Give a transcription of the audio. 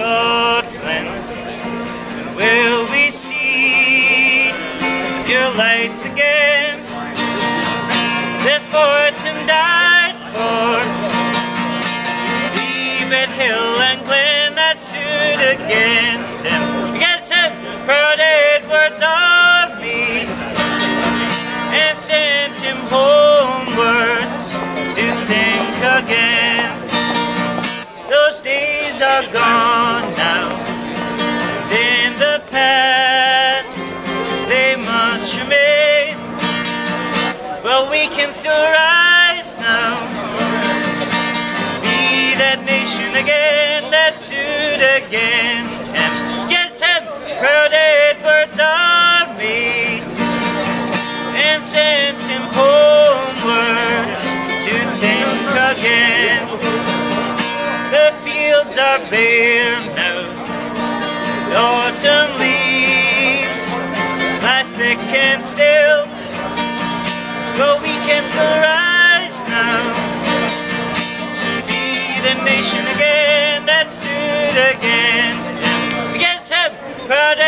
Scotland, when will we see your lights again? That Fortune died for, Ebed Hill and Glen that stood against him, proud Edward's army, and sent him homewards to think again. Those days are gone now, in the past they must remain, but we can still rise now, be that nation again that stood against him, proud Edward's army, and sent him homewards to think again. The fields are bare now, the autumn leaves lie thick and still, but we can still rise now, be the nation again that stood against him, proud